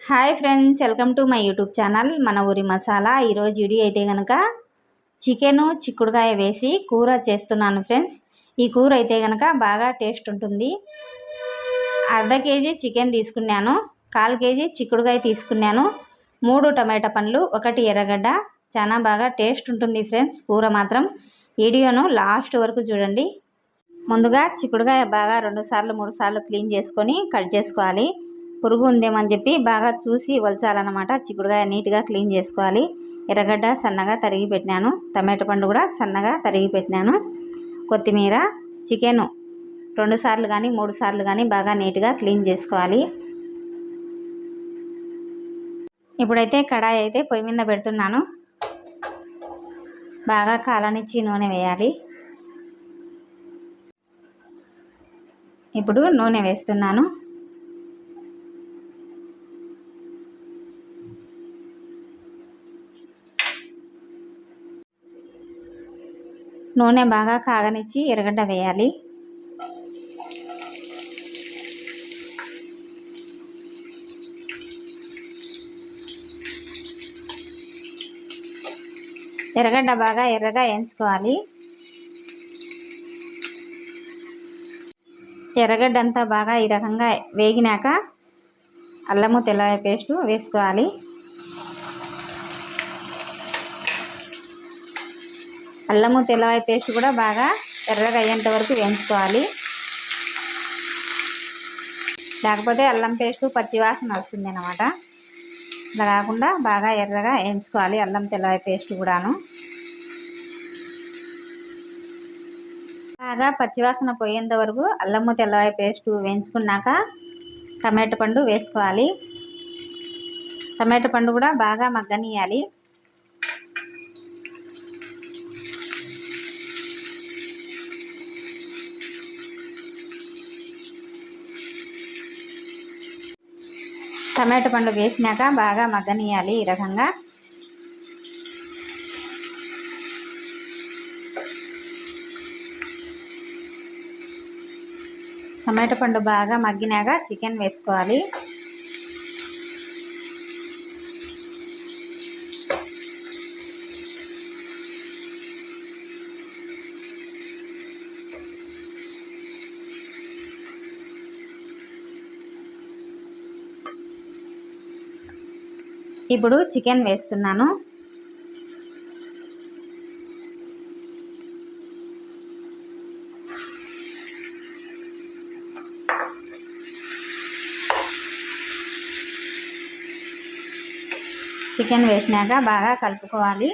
Hi friends, welcome to my YouTube channel మన ఊరి మసాలా. ఈరోజు వీడియో అయితే కనుక చికెను చిక్కుడుకాయ వేసి కూర చేస్తున్నాను ఫ్రెండ్స్. ఈ కూర అయితే కనుక బాగా టేస్ట్ ఉంటుంది. అర్ధ కేజీ చికెన్ తీసుకున్నాను, 1/4 కేజీ చిక్కుడుకాయ తీసుకున్నాను, 3 టమాటా పండ్లు, 1 ఎర్రగడ్డ. చాలా బాగా టేస్ట్ ఉంటుంది ఫ్రెండ్స్ కూర మాత్రం. వీడియోను లాస్ట్ వరకు చూడండి. ముందుగా చిక్కుడుకాయ బాగా 2 సార్లు 3 సార్లు క్లీన్ చేసుకొని కట్ చేసుకోవాలి. పురుగు ఉందేమని చెప్పి బాగా చూసి వలచాలన్నమాట. చిక్కుడుకాయ నీట్గా క్లీన్ చేసుకోవాలి. ఎర్రగడ్డ సన్నగా తరిగి పెట్టినాను, టమాటా పండు కూడా సన్నగా తరిగి పెట్టినాను, కొత్తిమీర, చికెను 2 సార్లు కానీ 3 సార్లు కానీ బాగా నీట్గా క్లీన్ చేసుకోవాలి. ఇప్పుడైతే కడాయి అయితే పొయ్యి మీద పెడుతున్నాను. బాగా కాలనిచ్చి నూనె వేయాలి. ఇప్పుడు నూనె వేస్తున్నాను. నూనె బాగా కాగనిచ్చి ఎర్రగడ్డ వేయాలి. ఎర్రగడ్డ బాగా ఎర్రగా వేయించుకోవాలి. ఎర్రగడ్డ అంతా బాగా ఈ రకంగా వేగినాక అల్లము తెల్లవాయ పేస్టు వేసుకోవాలి. అల్లము తెల్లవాయ పేస్ట్ కూడా బాగా ఎర్రగా అయ్యేంత వరకు వేయించుకోవాలి. లేకపోతే అల్లం పేస్టు పచ్చివాసన వస్తుంది అన్నమాట. అలా కాకుండా బాగా ఎర్రగా వేయించుకోవాలి అల్లం తెల్లవాయ పేస్ట్ కూడాను. బాగా పచ్చివాసన పోయేంత వరకు అల్లము తెల్లవాయ పేస్టు వేయించుకున్నాక టమాటా పండు వేసుకోవాలి. టమాటా పండు కూడా బాగా మగ్గనియాలి. టమాటా పండు వేసినాక బాగా మగ్గనియాలి. ఈ రకంగా టమాటా పండు బాగా మగ్గినాక చికెన్ వేసుకోవాలి. ఇప్పుడు చికెన్ వేస్తున్నాను. చికెన్ వేసినాక బాగా కలుపుకోవాలి.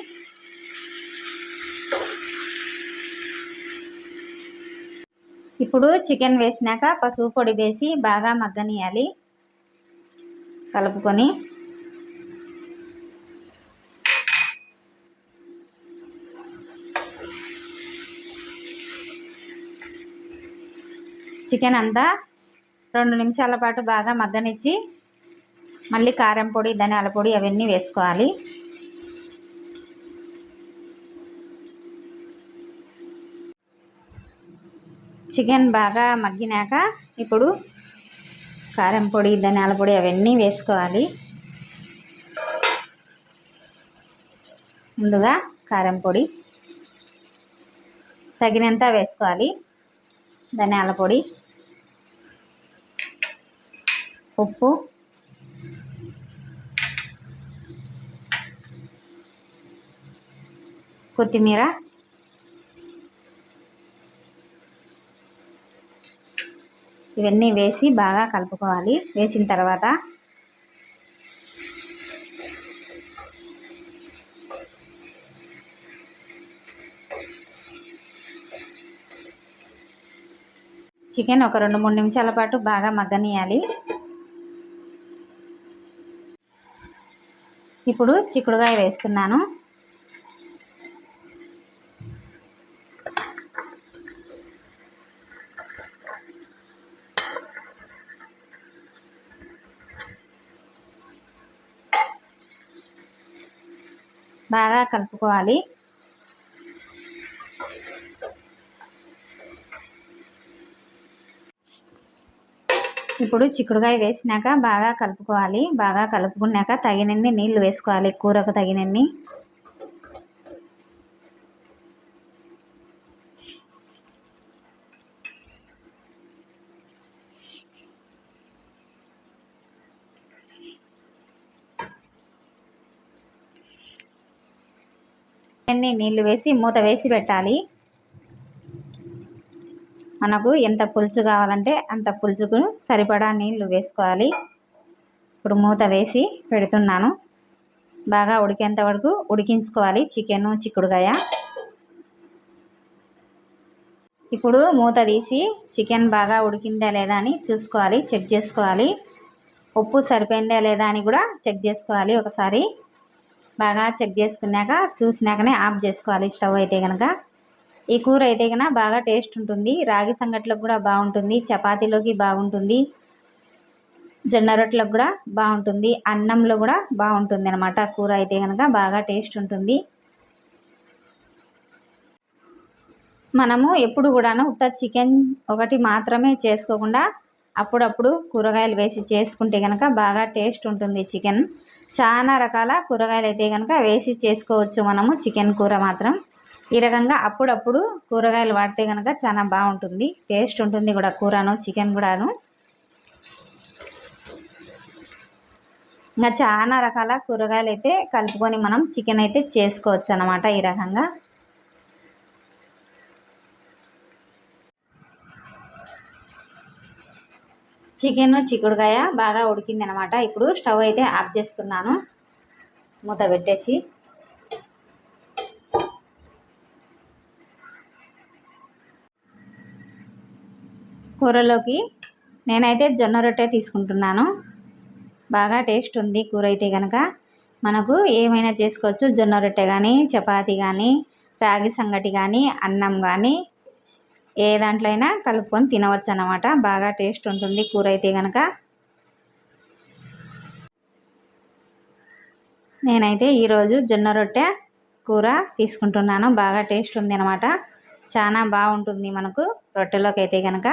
ఇప్పుడు చికెన్ వేసినాక పసుపు పొడి వేసి బాగా మగ్గనియాలి. కలుపుకొని చికెన్ అంతా 2 నిమిషాల పాటు బాగా మగ్గనిచ్చి మళ్ళీ కారం పొడి, ధనియాల పొడి అవన్నీ వేసుకోవాలి. చికెన్ బాగా మగ్గినాక ఇప్పుడు కారం పొడి, ధనియాల పొడి అవన్నీ వేసుకోవాలి. ముందుగా కారం పొడి తగినంత వేసుకోవాలి, ధనియాల పొడి, ఉప్పు, కొత్తిమీర, ఇవన్నీ వేసి బాగా కలుపుకోవాలి. వేసిన తర్వాత చికెన్ ఒక 2-3 నిమిషాల పాటు బాగా మగ్గనియాలి. ఇప్పుడు చిక్కుడుకాయ వేస్తున్నాను. బాగా కలుపుకోవాలి. ఇప్పుడు చిక్కుడుకాయ వేసినాక బాగా కలుపుకోవాలి. బాగా కలుపుకున్నాక తగినన్ని నీళ్లు వేసుకోవాలి, కూరకు తగినన్ని. నీళ్లు వేసి మూత వేసి పెట్టాలి. మనకు ఎంత పులుసు కావాలంటే అంత పులుసుకు సరిపడా నీళ్లు వేసుకోవాలి. ఇప్పుడు మూత వేసి పెడుతున్నాను. బాగా ఉడికేంత వరకు ఉడికించుకోవాలి చికెను చిక్కుడుకాయ. ఇప్పుడు మూత తీసి చికెన్ బాగా ఉడికిందా లేదా అని చూసుకోవాలి, చెక్ చేసుకోవాలి. ఉప్పు సరిపోయిందా లేదా అని కూడా చెక్ చేసుకోవాలి ఒకసారి. బాగా చెక్ చేసుకున్నాక చూసినాకనే ఆఫ్ చేసుకోవాలి స్టవ్ అయితే కనుక. ఈ కూర అయితే కనుక బాగా టేస్ట్ ఉంటుంది. రాగి సంగట్లకు కూడా బాగుంటుంది, చపాతీలోకి బాగుంటుంది, జొన్న రొట్టెలకు కూడా బాగుంటుంది, అన్నంలో కూడా బాగుంటుంది అనమాట. కూర అయితే కనుక బాగా టేస్ట్ ఉంటుంది. మనము ఎప్పుడు కూడాను ఉత్త చికెన్ ఒకటి మాత్రమే చేసుకోకుండా అప్పుడప్పుడు కూరగాయలు వేసి చేసుకుంటే కనుక బాగా టేస్ట్ ఉంటుంది. చికెన్ చాలా రకాల కూరగాయలు అయితే కనుక వేసి చేసుకోవచ్చు మనము చికెన్ కూర మాత్రం. ఈ రకంగా అప్పుడప్పుడు కూరగాయలు వాడితే కనుక చాలా బాగుంటుంది, టేస్ట్ ఉంటుంది కూడా కూరను చికెన్ కూడాను. ఇంకా చాలా రకాల కూరగాయలు అయితే కలుపుకొని మనం చికెన్ అయితే చేసుకోవచ్చు అన్నమాట. ఈ రకంగా చికెన్ చిక్కుడుకాయ బాగా ఉడికింది అనమాట. ఇప్పుడు స్టవ్ అయితే ఆఫ్ చేస్తున్నాను, మూత పెట్టేసి. కూరలోకి నేనైతే జొన్న రొట్టె తీసుకుంటున్నాను. బాగా టేస్ట్ ఉంది కూర అయితే కనుక. మనకు ఏమైనా చేసుకోవచ్చు, జొన్న రొట్టె కానీ, చపాతీ కానీ, రాగి సంగటి కానీ, అన్నం కానీ, ఏ దాంట్లో అయినా కలుపుకొని తినవచ్చు అన్నమాట. బాగా టేస్ట్ ఉంటుంది కూర అయితే కనుక. నేనైతే ఈరోజు జొన్న రొట్టె కూర తీసుకుంటున్నాను. బాగా టేస్ట్ ఉంది అనమాట, చాలా బాగుంటుంది మనకు రొట్టెలోకి అయితే కనుక.